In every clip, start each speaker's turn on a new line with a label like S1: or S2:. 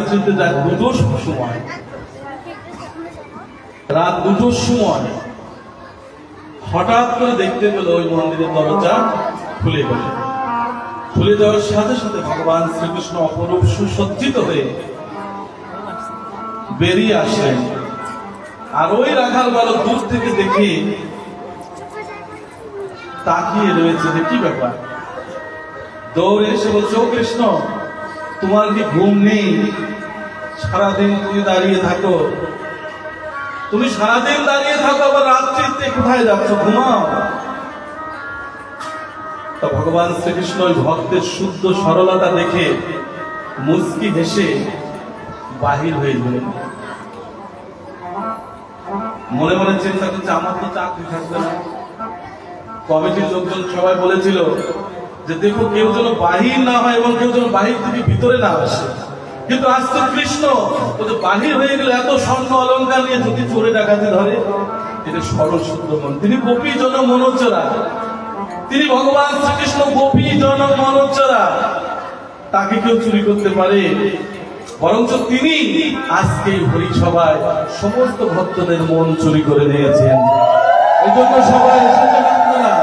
S1: রাত্রিতে রাত 2টোর সময়, রাত 2টোর সময় হঠাৎ করে দেখতে পেল ওই মন্দিরের দরজা খুলে গেল। খুলে যাওয়ার সাথে সাথে ভগবান শ্রীকৃষ্ণ অপরূপ সুসজ্জিত হয়ে বেরিয়ে আসলেন। আর ওই রাখাল বালক দূর থেকে দেখে তাকিয়ে রয়েছে যে কি ব্যাপার। দৌড়ে এসে বলছে, ও কৃষ্ণ, তোমার কি ঘুম নেই? সারাদিন তুমি দাঁড়িয়ে থাকো, তুমি সারাদিন দাঁড়িয়ে থাকো, আবার রাত্রিতে কোথায় যাচ্ছ? ঘুমাও। তা ভগবান শ্রীকৃষ্ণ ওই ভক্তের শুদ্ধ সরলতা দেখে মুচকি হেসে বাহির হয়ে গেলেন। মনে মনে চিন্তা করছে, আমার তো চাকরি থাকবে না। কমিটির লোকজন সবাই বলেছিল যে দেখো, কেউ যেন বাহির না হয় এবং কেউ যেন বাহির থেকে ভিতরে না আসে। কিন্তু আজ তো কৃষ্ণ বাহির হয়ে গেলে এত স্বর্ণ অলঙ্কার নিয়ে যদি চোরে ডাকাতি ধরে, এটা সরল শুদ্ধ মন। তিনি গোপী জন মনোচরা, তিনি ভগবান শ্রীকৃষ্ণ গোপী জন মনোচরা। তাকে কেউ চুরি করতে পারে? বরঞ্চ তিনি আজকে হরি সভায় সমস্ত ভক্তদের মন চুরি করে নিয়েছেন। এই জন্য সবাই এসেছেন আপনারা।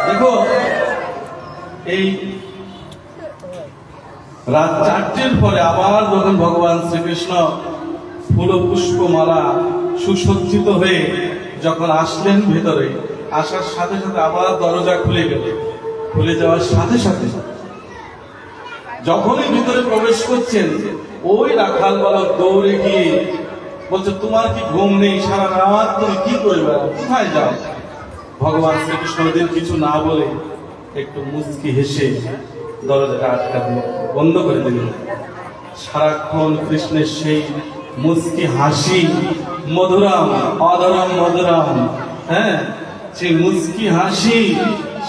S1: দেখো, এই রাত 4টের পরে আবার যখন ভগবান শ্রীকৃষ্ণ ফুল পুষ্পমালা সুসজ্জিত হয়ে যখন আসলেন ভেতরে, আসার সাথে সাথে আবার দরজা খুলে গেল। খুলে যাওয়ার সাথে সাথে যখনই ভিতরে প্রবেশ করছেন, ওই রাখাল বালক দৌড়ে গিয়ে বলছে, তোমার কি ঘুম নেই? সারা রাত তুমি কি করে বেড়াও? কোথায় যাও? ভগবান শ্রীকৃষ্ণ দিন কিছু না বলে একটু মুচকি হেসে দরজাটা আটকা দিয়ে বন্ধ করে দিলেন। সারাক্ষণ কৃষ্ণের সেই মুচকি হাসি, মধুরাম অধরম মধুরাম, হ্যাঁ, সেই মুচকি হাসি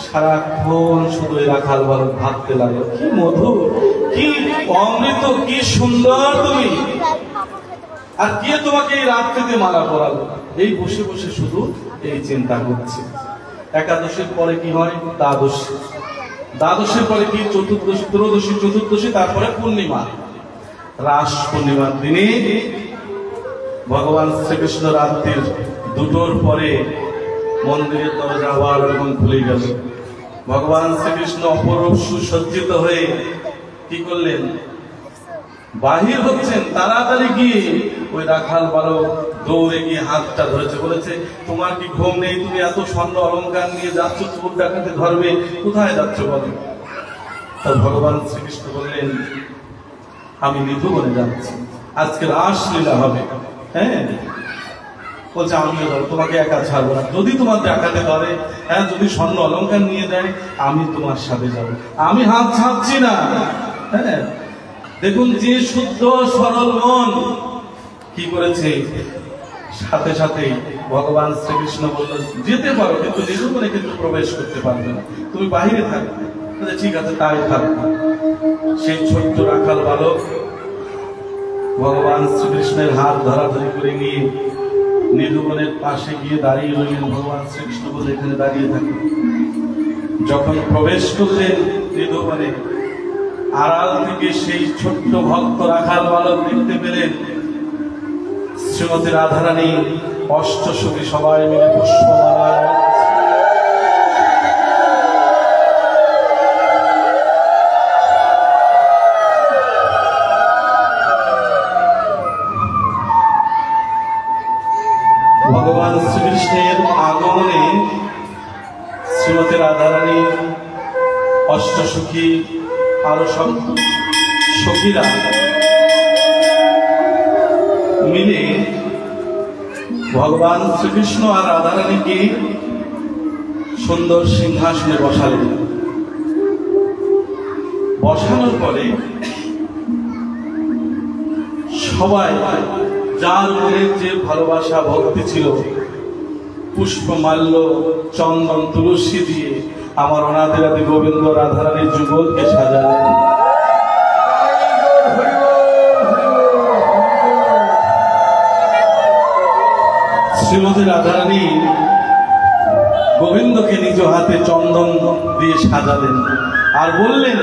S1: সারাক্ষণ শুধু রাখাল বালক ভাবতে লাগলো, কি মধুর, কি অমৃত, কি সুন্দর তুমি। আর কে তোমাকে এই রাত্রিতে মালা পরালো? এই বসে বসে শুধু এই চিন্তা করছে। একাদশীর পরে কি হয়? দ্বাদশী। দ্বাদশীর পরে কি? চতুর্দশী, ত্রয়োদশী, চতুর্দশী, তারপরে পূর্ণিমা। রাস পূর্ণিমার দিনে ভগবান শ্রীকৃষ্ণ রাত্রির 2টোর পরে মন্দিরের দরজা আবার যখন খুলে গেল, ভগবান শ্রীকৃষ্ণ অপরূপ সুসজ্জিত হয়ে কি করলেন? বাহির হচ্ছেন। তাড়াতাড়ি গিয়ে ওই রাখাল বালক দৌড়ে গিয়ে হাতটা ধরেছে, বলেছে, তোমার কি ঘুম নেই? তুমি এত স্বর্ণ অলঙ্কার নিয়ে যাচ্ছ, চোর ডাকাতে ধরবে, কোথায় যাচ্ছ বলো? তা ভগবান শ্রীকৃষ্ণ বললেন, আমি নিধুবনে যাচ্ছি, আজকে রাসলীলা হবে। হ্যাঁ, বলছে, আমিও যাবো, তোমাকে একা ছাড়বো না। যদি তোমার ডাকাতে ধরে, হ্যাঁ, যদি স্বর্ণ অলঙ্কার নিয়ে দেয়, আমি তোমার সাথে যাবো, আমি হাত ছাড়ছি না। হ্যাঁ, দেখুন যে শুদ্ধ সরল মন কি করেছে। সাথে সাথে ভগবান শ্রীকৃষ্ণ বলল, যেতে পারো, কিন্তু নিধুবনে কিন্তু প্রবেশ করতে পারবে না, তুমি বাহিরে থাকবে। ঠিক আছে, তাই থাকবে। সেই ছোট্ট রাখাল বালক ভগবান শ্রীকৃষ্ণের হাত ধরাধরি করে নিয়ে নিধুবনের পাশে গিয়ে দাঁড়িয়ে রইলেন। ভগবান শ্রীকৃষ্ণ বলে, এখানে দাঁড়িয়ে থাকুন। যখন প্রবেশ করলেন নিধুবনে, আড়াল থেকে সেই ছোট্ট ভক্ত রাখাল বালক দেখতে পেলেন শ্রীমতী রাধারানী অষ্টসখী সবাই মিলে পুষ্পমালা। ভগবান শ্রীকৃষ্ণের আগমনে শ্রীমতী রাধারানী অষ্টসখী আরো সব সখীরা মিলে ভগবান শ্রীকৃষ্ণ আর রাধারানীকে সুন্দর সিংহাসনে বসালেন। বসানোর পরে সবাই যার মনে যে ভালোবাসা ভক্তি ছিল, পুষ্পমাল্য চন্দন তুলসী দিয়ে আমার অনাথের আদি গোবিন্দ রাধারানীর যুগলকে সাজালেন। শ্রীমতী রাধারানী গোবিন্দকে নিজ হাতে চন্দন দিয়ে সাজালেন আর বললেন,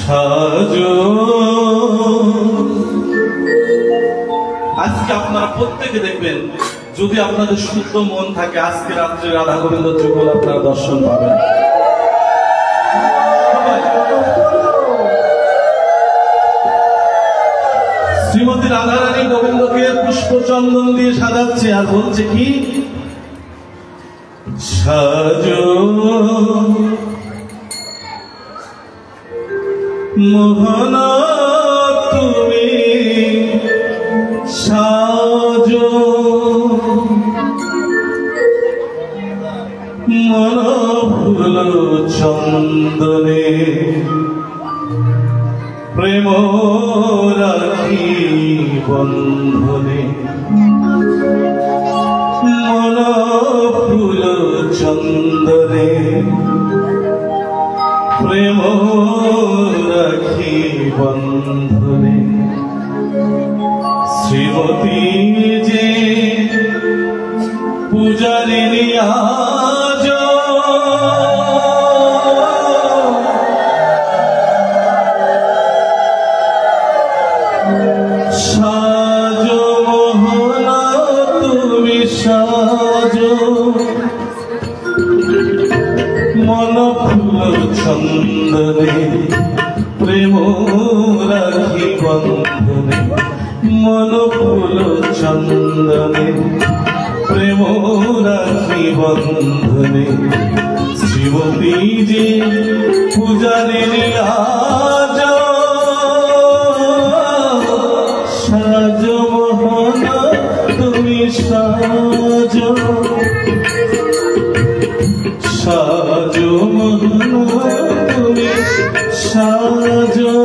S1: সাজো। আজকে আপনারা প্রত্যেকে দেখবেন, যদি আপনাদের শুদ্ধ মন থাকে, আজকে রাত্রে রাধা গোবিন্দ যুগল আপনারা দর্শন পাবেন। শ্রীমতী রাধারানী গোবিন্দকে পুষ্পচন্দন দিয়ে সাজাচ্ছে আর বলছে কি, সাজো মোহন তুমি সাজো, মন ফুল চন্দনে প্রেম রাখি বন্ধনে, মন ফুল চন্দনে প্রেম রাখি বন্ধনে। শ্রীমতী যে পূজারিণী আজ সাজো মোহন তুমি সাজো, মন ফুল চন্দনে প্রেম রাখি বন্ধনে, মন ফুল চন্দনে প্রেম রাখি বন্ধনে। শ্রীমতী যে পূজারিণী আজ সাজো মোহন তুমি সাজো, সাজো মোহন তুমি সাজো।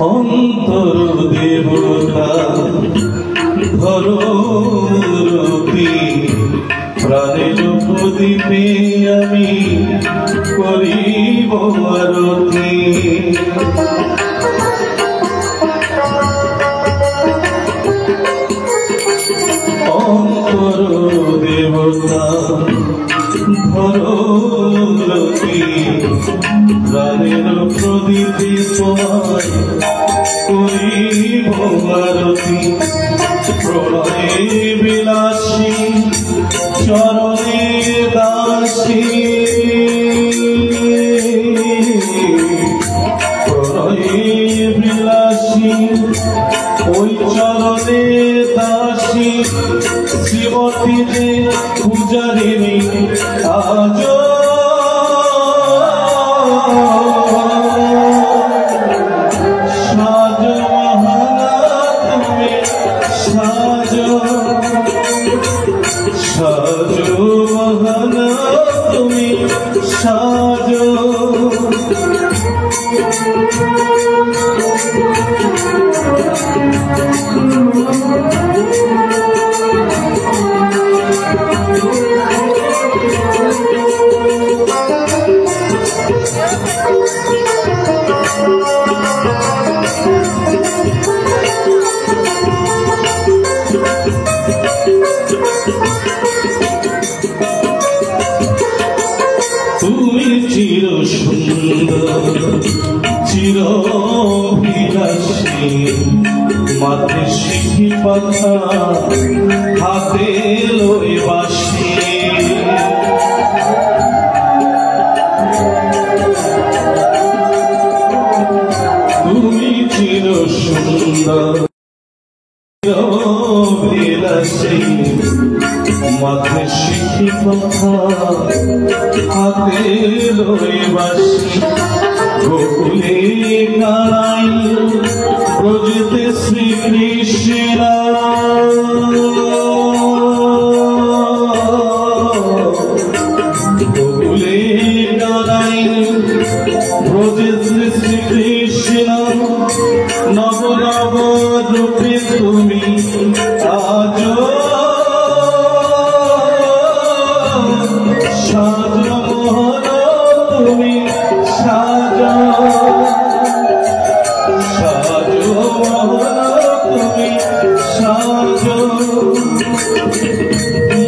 S1: অন্তর দেবতা ধরতি প্রাণের প্রদীপে আমি করিব আরতি, অন্তর দেবতা ধরতি প্রাণের প্রদীপে তোমায় করিব আরতি। প্রণয়ে বিলাসী চরণে দাসী, প্রণয়ে বিলাসী ওই চরণে দাসী, শ্রীমতী যে পূজারিণী আজ সাজো মোহন তুমি সাজো, সাজো মোহন তুমি সাজো। তুমি চির সুন্দর চির বিলাসী, মাথে শিখি পাখা হাতে লই বাঁশি, তুমি চির সুন্দর বিলাসী, মাথে শিখি পাখা হাতে লই বাঁশি। গোকুলে কানাই ব্রজেতে শ্রীকৃষ্ণ, গোকুলে কানাই নব নব রূপে তুমি আজ সাজ মোহন তুমি সাজ সাজ মোহন তুমি সাজ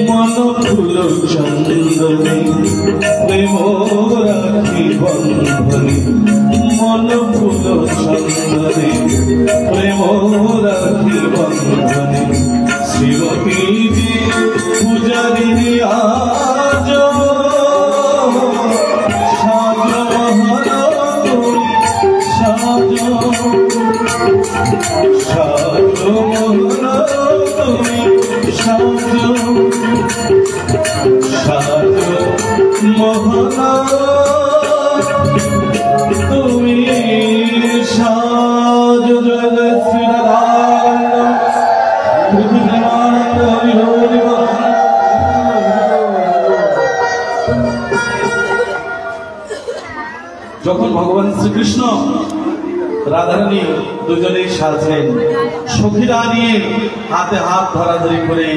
S1: মন ফুল চন্দনে প্রেম রাখি বন্ধনে মন ফুল চন্দনে প্রেম রাখি বন্ধনে শ্রীমতী পূজারি আজ সাজ মোহন তুমি সাজ সাজ মোহন তুমি সাজ সাজ মোহন তুমি সাজ। জয় জয় শ্রী রাধানন্দ হরি হরি বল। যখন ভগবান শ্রীকৃষ্ণ রাধারানী দুজনেই সাজলেন, সখীরা নিয়ে হাতে হাত ধরাধরি করে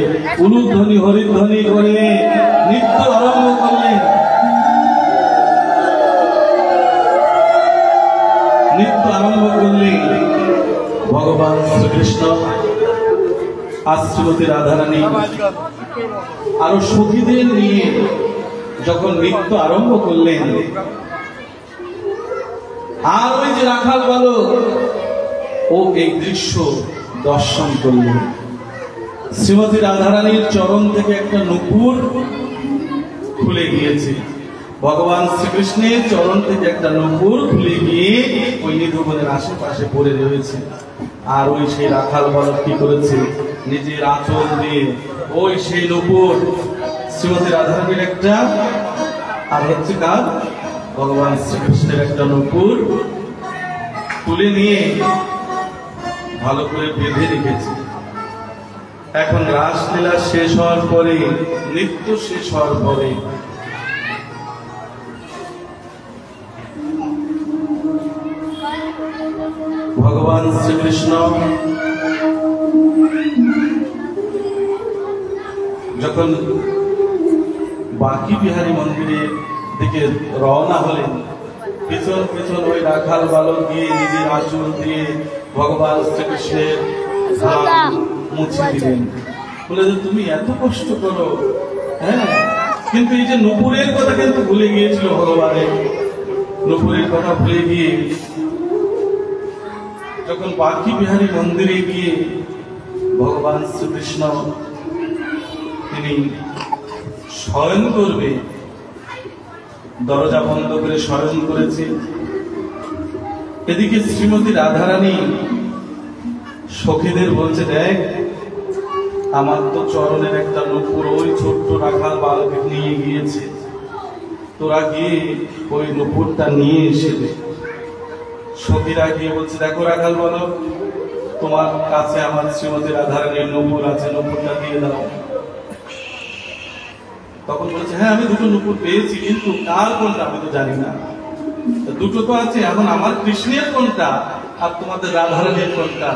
S1: উলুধ্বনি হরিধ্বনি করে নৃত্য আরম্ভ করলেন। নৃত্য আরম্ভ করলেন ভগবান শ্রীকৃষ্ণ আর শ্রীমতী রাধারানী আরো সখীদের নিয়ে যখন নৃত্য আরম্ভ করলেন, আর ওই যে রাখাল বালক ও এই দৃশ্য দর্শন করলেন। শ্রীমতী রাধারানীর চরণ থেকে একটা নূপুর খুলে গিয়েছে, ভগবান শ্রীকৃষ্ণের চরণ থেকে একটা নূপুর খুলে গিয়ে ওই নিধুবনের আশেপাশে পড়ে রয়েছে। আর ওই সেই রাখাল বালক কি করেছে, নিজের আঁচল দিয়ে ওই সেই নূপুর শ্রীমতী রাধারানীর একটা আর হচ্ছে কার ভগবান শ্রীকৃষ্ণের একটা নূপুর তুলে নিয়ে ভালো করে বেঁধে রেখেছে। এখন রাসলীলা শেষ হওয়ার পরে, নৃত্য শেষ হওয়ার পরে ভগবান শ্রীকৃষ্ণ যখন বাঁকি বিহারী মন্দিরের দিকে রওনা হলেন, পিছন পিছন ওই রাখাল বালক গিয়ে নিজের আঁচল দিয়ে ভগবান শ্রীকৃষ্ণের মুছে দিলেন। বলে যে তুমি এত কষ্ট করো, হ্যাঁ, কিন্তু এই যে নূপুরের কথা কিন্তু ভুলে গিয়েছিল ভগবানের। নূপুরের কথা ভুলে গিয়ে যখন বাঁকি বিহারী মন্দিরে গিয়ে ভগবান শ্রীকৃষ্ণ তিনি শয়ন করবে, দরজা বন্ধ করে শয়ন করেছে। এদিকে শ্রীমতী রাধারানী সখীদের বলছে, দেখ আমার তো চরণের একটা নূপুর ওই ছোট্ট রাখাল বালক নিয়ে গিয়েছে, তোরা গিয়ে ওই নূপুরটা নিয়ে এসে দে। সখীরা গিয়ে বলছে, দেখো রাখাল বালক, তোমার কাছে আমার শ্রীমতী রাধারানীর নূপুর আছে, নূপুরটা দিয়ে দাও। তখন বলেছে, হ্যাঁ আমি দুটো নূপুর পেয়েছি, কিন্তু কার কোনটা আমি তো জানি না। দুটো তো আছে, এখন আমার কৃষ্ণের কোনটা আর তোমাদের রাধারানীর কোনটা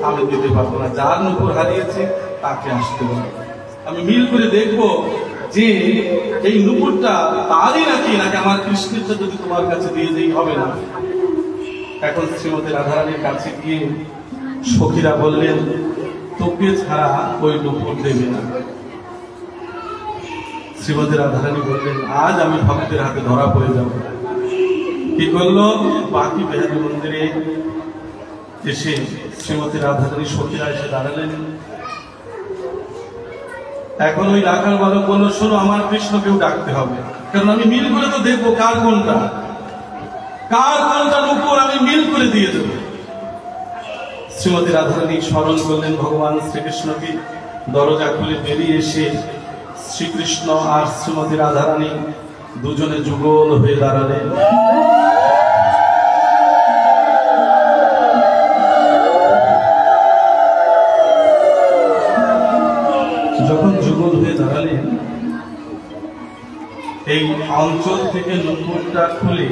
S1: আমি দিতে পারবো না। যার নূপুর হারিয়েছে তাকে আসতে হবে, আমি মিল করে দেখবো যে এই নূপুরটা তারই নাকি আমার কৃষ্ণেরটা যদি তোমার কাছে দিয়ে দেই হবে না। এখন শ্রীমতী রাধারানীর কাছে গিয়ে সখীরা বললেন, তোকে ছাড়া ওই নূপুর দেবে না। শ্রীমতী রাধারানী বললেন, আজ আমি ভক্তের হাতে ধরা পড়ে যাব। কি করলো, বাঁকি বিহারী মন্দিরে এসে শ্রীমতী রাধারানী সখীরা এসে দাঁড়ালেন। এখন ওই রাখাল বালক বলল, শোনো, আমার কৃষ্ণকেও ডাকতে হবে, কারণ আমি মিল করে তো দেখবো কার কোনটা নূপুর আমি মিল করে দিয়ে দেব। শ্রীমতী রাধারানী স্মরণ করলেন ভগবান শ্রীকৃষ্ণকে। দরজা খুলে বেরিয়ে এসে শ্রীকৃষ্ণ আর শ্রীমতী রাধারানী দুজনে যুগল হয়ে দাঁড়ালেন। যখন যুগল হয়ে দাঁড়ালেন, এই অঞ্চল থেকে নূপুরটা খুলে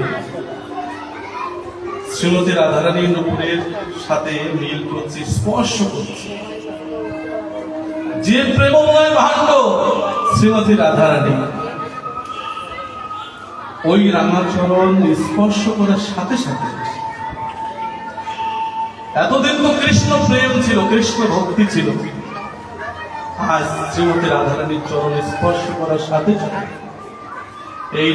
S1: শ্রীমতী রাধারানী নূপুরের সাথে মিল করছে, স্পর্শ করছে। যে প্রেমময় ভাণ্ড শ্রীমতী রাধারানী, ওই রামাচরণ স্পর্শ করার সাথে সাথে, এতদিন তো কৃষ্ণ প্রেম ছিল, কৃষ্ণ ভক্তি ছিল, আজ শ্রীমতী রাধারানীর চরণ স্পর্শ করার সাথে সাথে এই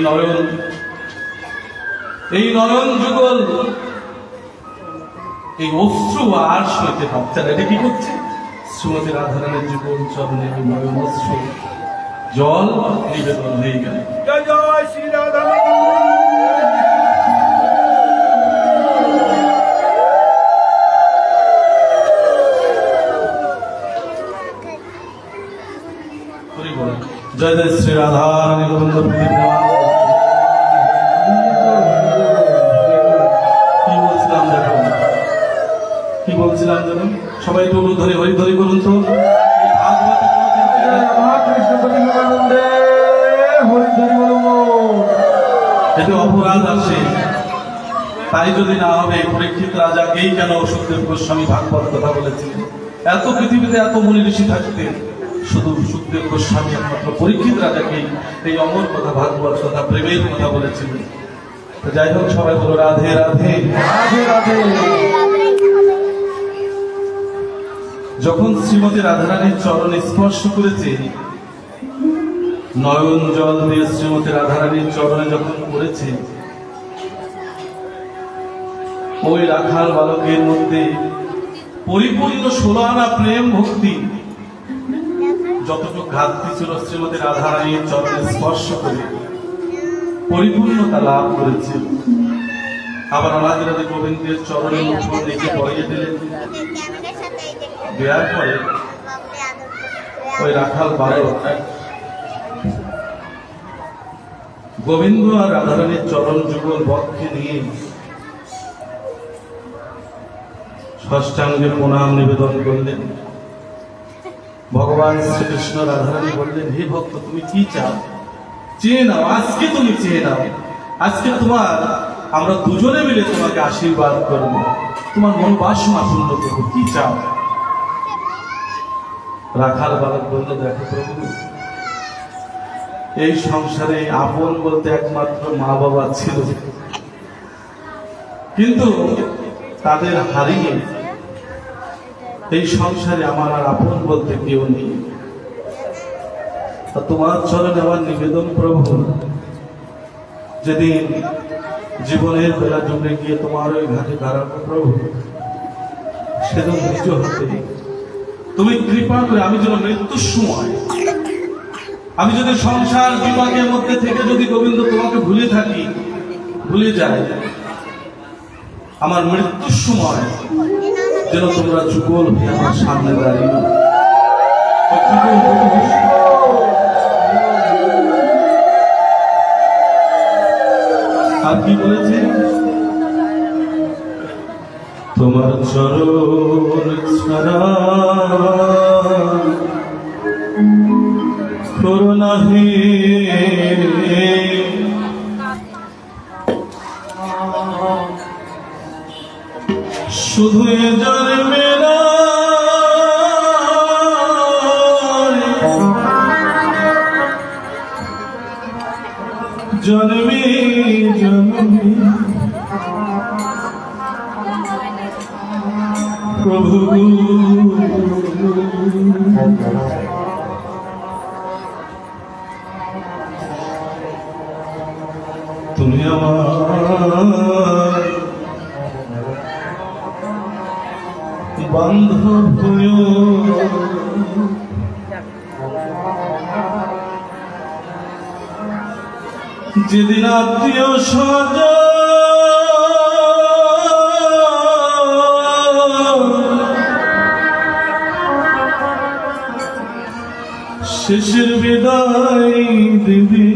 S1: নয়ন যুগল, এই অশ্রু আর সইতে পারছে না। এটা কি করছে? শ্রীমতী রাধারানীর যুগল চরণে নয়ন অশ্রু জল নিবেদন হয়ে গেল।
S2: জয় জয় শ্রী রাধা।
S1: জয় জয় শ্রী রাধারানী গোবিন্দ। কি বলছিলাম জানেন? সবাই একটু ধরে হরিধরি করুন তো। এতে অপরাধ আছে, তাই যদি না হবে পরীক্ষিত রাজাকেই কেন সুখদেব গোস্বামী ভাগবত কথা বলেছিলেন? এত পৃথিবীতে এত মুনি ঋষি থাকতে শুধু সুখদেব গোস্বামী একমাত্র পরীক্ষিত রাজাকেই এই অমর কথা, ভাগবত কথা, প্রেমের কথা বলেছিলেন। যাই হোক, সবাই বলো রাধে রাধে রাধে রাধে। যখন শ্রীমতী রাধারানীর চরণ স্পর্শ করেছে, নয়ন জল দিয়ে শ্রীমতী রাধারানীর চরণে যখন পড়েছে, ওই রাখাল বালকের মধ্যে পরিপূর্ণ 16 আনা প্রেম ভক্তি, যতটুকু ঘাটতি ছিল শ্রীমতী রাধারানীর চরণে স্পর্শ করে পরিপূর্ণতা লাভ করেছে। আবার রাধে রাধে গোবিন্দের চরণের উপর নিজে পড়িয়ে দিলেন। দেওয়ার পরে ওই রাখাল বালক গোবিন্দ আর রাধারানীর চরণ যুগল বক্ষে নিয়ে ষষ্ঠাঙ্গে প্রণাম নিবেদন করলেন। ভগবান শ্রীকৃষ্ণ রাধারানী বললেন, হে ভক্ত, তুমি কি চাও? চেয়ে নাও, আজকে তুমি চেয়ে নাও। আজকে আমরা দুজনে মিলে তোমাকে আশীর্বাদ করব, তোমার মনোবাসনা পূর্ণ করবো। কি চাও? রাখাল বালক বলল, দেখো প্রভু, এই সংসারে আপন বলতে একমাত্র মা বাবা ছিল, কিন্তু তাদের হারিয়ে এই সংসারে আমার আর আপন বলতে কেউ নেই। তোমার চরণে আমার নিবেদন প্রভু, যেদিন জীবনের বেলা জমে গিয়ে তোমার ওই ঘাটে দাঁড়াবো প্রভু, সেদিন নিজ হতে তুমি কৃপা করে আমি যেন মৃত্যুর সময়, আমি যদি সংসার বিপাকের মধ্যে থেকে যদি গোবিন্দ তোমাকে ভুলে থাকি, ভুলে যাই, আমার মৃত্যুর সময় যেন তোমরা যুগল হয়ে আমার সামনে দাঁড়িয়ে। আর কি বলেছে? তোমার চরণ ছাড়া করুণা হে শুধু জন্মে না জন্মে জন্মে প্রভু তুমি আমার বান্ধব হইও, যেদিন আত্মীয় স্বজন শেষের বিদায় দিবি,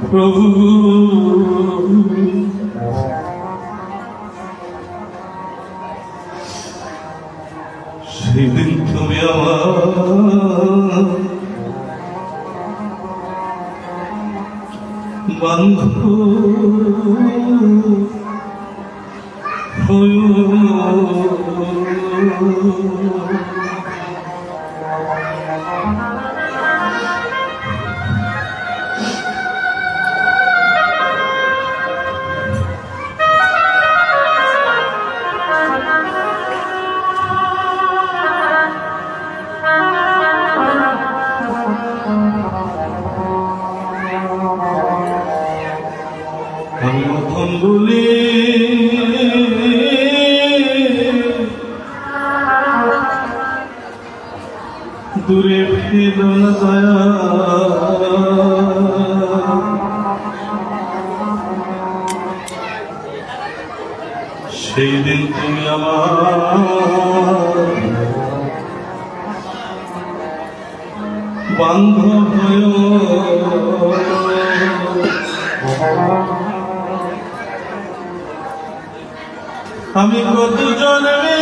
S1: প্রভু সেদিন তুমি আমার দূরে ফেলো না দয়া, সেই দিন তুমি আমার বান্ধব হয়ো। আমি কত জন্মে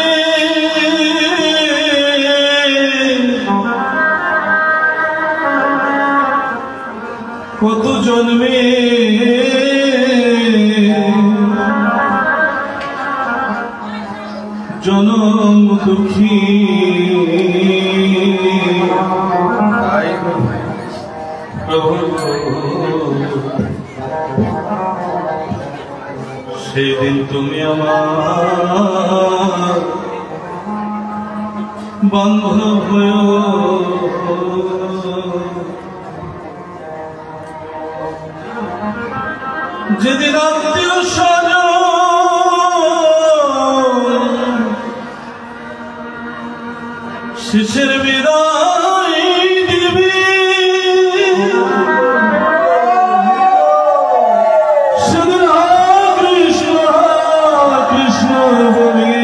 S1: কত জন্মে জনম দুঃখী প্রভু, সেই দিন তুমি আমার বান্ধব হয়ো। যেদিন আত্মীয় স্বজন শেষের বিদায় দিবি, সেদিন কৃষ্ণ কৃষ্ণ বলি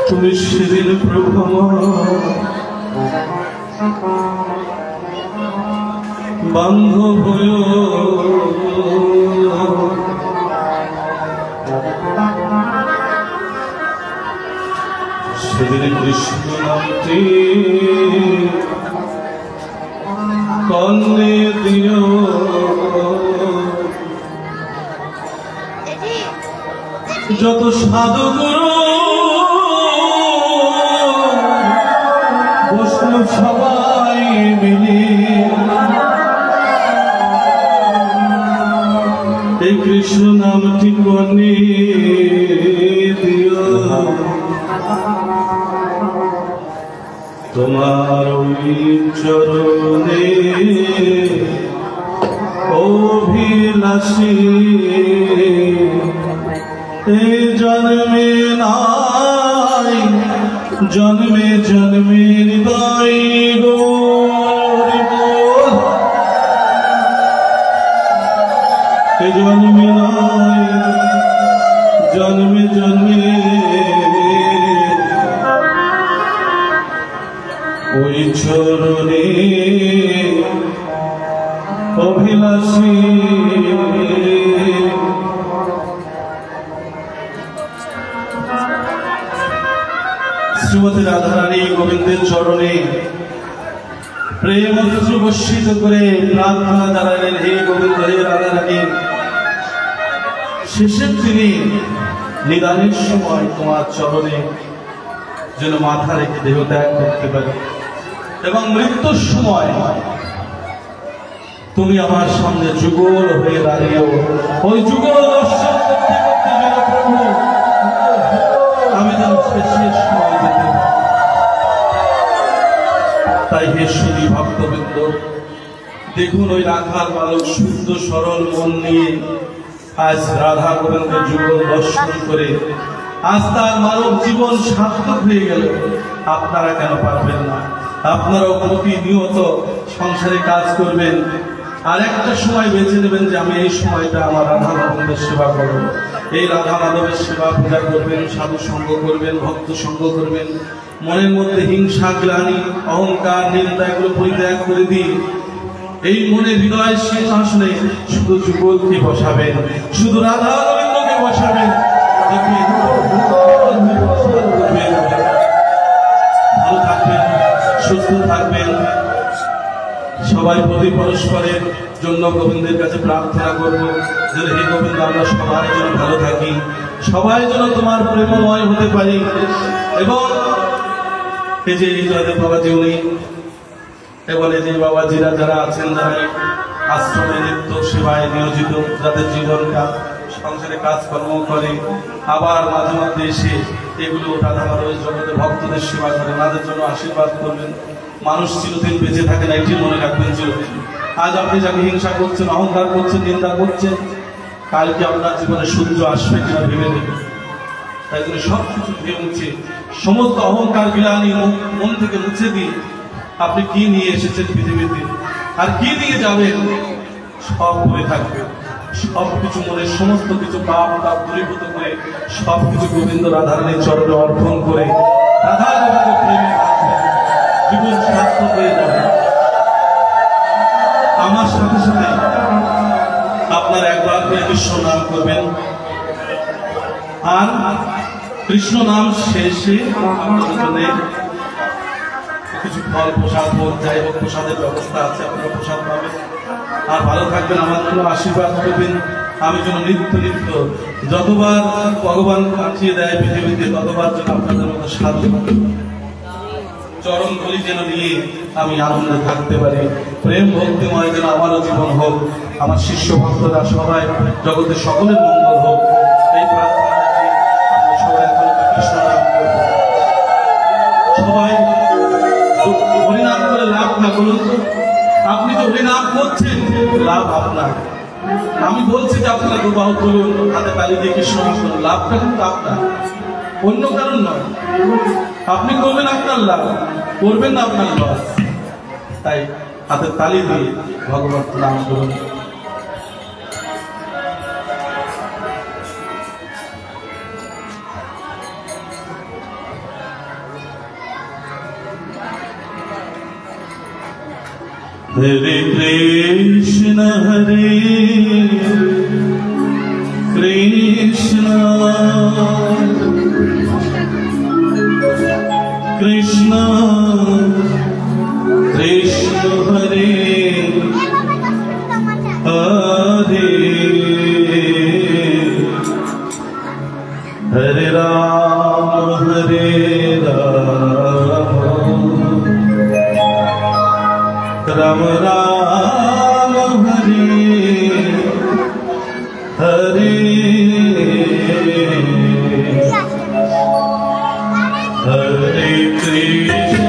S1: তুমি সেদিন প্রভু বান্ধব হয়ো। সেদিন কৃষ্ণ নামটি কর্ণে দিও, যত সাধুগুরু বৈষ্ণব সবাই মিলে এই কৃষ্ণ নামটি কর্ণে দিও। তোমার ওই চরণে অভিলাষী এই জন্মে নাই, জন্মে জন্মে হৃদয় গো, এই জন্মে নাই, জন্মে জন্মে ওই চরণে অভিলাষী। শ্রীমতী রাধারানী গোবিন্দের চরণে প্রেম অশ্রু বর্ষিত করে প্রার্থনা জানালেন, হে গোবিন্দ, হে রাধারানী, শেষের দিনে নিদানের সময় তোমার চরণে যেন মাথা রেখে দেহ ত্যাগ করতে পারে, এবং মৃত্যুর সময় তুমি আমার সামনে যুগল হয়ে দাঁড়িয়েও ওই যুগল দর্শন করতে করতে যেন প্রভু আমি যেন শেষের সময় যেতে। তাই হে শুধু ভক্তবৃন্দ, দেখুন ওই রাখার বালক শুদ্ধ সরল মন নিয়ে আজ রাধা গোবিন্দের যুগল দর্শন করে আজ তার মানব জীবন সার্থক হয়ে গেল। আপনারা কেন পারবেন না? আপনারাও প্রতিনিয়ত সংসারে কাজ করবেন, আর একটা সময় বেছে নেবেন যে আমি এই সময়টা আমার রাধা গোবিন্দের সেবা করবো। এই রাধা মাধবের সেবা পূজা করবেন, সাধু সঙ্গ করবেন, ভক্ত সঙ্গ করবেন। মনের মধ্যে হিংসা, গ্লানি, অহংকার, নিন্দা এগুলো পরিত্যাগ করে দিন। এই মনে হৃদয় সিংহাসনে শুধু যুগলকে বসাবেন, শুধু রাধা গোবিন্দকে বসাবেন। ভালো থাকবেন, সুস্থ থাকবেন। সবাই প্রতি পরস্পরের জন্য গোবিন্দের কাছে প্রার্থনা করব যে হে গোবিন্দ আমরা সবাই যেন ভালো থাকি, সবাই যেন তোমার প্রেমময় হতে পারি। এবং এই যে জয়দেব বাবাজি উনি এবং এই যে বাবাজিরা যারা আছেন, যারা আশ্রমে নিত্য সেবায় নিয়োজিত, যাদের জীবন সংসারে কাজকর্ম করে, আবার মাঝে মাঝে এসে এগুলো রাধামাধব জগতে ভক্তদের সেবা করে, তাদের জন্য আশীর্বাদ করবেন। মানুষ চিরদিন বেঁচে থাকে না, এটি মনে রাখবেন চিরদিন। আজ আপনি যাকে হিংসা করছেন, অহংকার করছেন, নিন্দা করছেন, কালকে আপনার জীবনে সূর্য আসবে কিনা ভেবে নেবেন। তাই জন্য সবকিছু ধুয়ে মুছে, সমস্ত অহংকার গ্লানি মন থেকে মুছে দিয়ে আপনি কি নিয়ে এসেছেন পৃথিবীতে আর কি নিয়ে যাবেন সব ভুলে থাকবেন। সবকিছু মনে সমস্ত কিছু পাপ তাপ দূরীভূত করে সবকিছু গোবিন্দ রাধারানীর চরণে অর্পণ করে রাধা গোবিন্দ প্রেমে থাকবেন, জীবন সার্থক হয়ে যাবে। আমার সাথে সাথে আপনার একবার করে কৃষ্ণ নাম করবেন, আর কৃষ্ণ নাম শেষে আপনাদের জন্য কিছু ফল প্রসাদ হোক, যাই হোক প্রসাদের ব্যবস্থা আছে, আপনারা প্রসাদ পাবেন। আর ভালো থাকবেন, আমার জন্য আশীর্বাদ করবেন। আমি যেন নিত্য নিত্য যতবার ভগবান পাঠিয়ে দেয় পৃথিবীতে, ততবার যেন আপনাদের মতো সাধু চরণ ধরি যেন নিয়ে আমি আনন্দে থাকতে পারি। প্রেম ভক্তিময় যেন আমারও জীবন হোক, আমার শিষ্য ভক্তরা সবাই জগতের সকলের মঙ্গল হোক, এই প্রার্থনা রেখে আমরা সবাই এখন কৃষ্ণ নাম করব। সবাই হরিনাম করে লাভ না, বলুন তো? আপনি তো হরিনাম করছেন, লাভ আপনার। আমি বলছি যে আপনারা দুবাহু তুলুন, হাতে তালি দিয়ে কৃষ্ণ নাম করুন, লাভটা কিন্তু আপনার, অন্য কারণ নয়। আপনি করবেন আপনার লাভ, করবেন না আপনার লস। তাই হাতে তালি দিয়ে ভগবান নাম করুন। हरे कृष्ण कृष्ण कृष्ण हरे हरे, हरे राम राम राम हरे हरे, हरे कृष्ण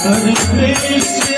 S1: Hare Krishna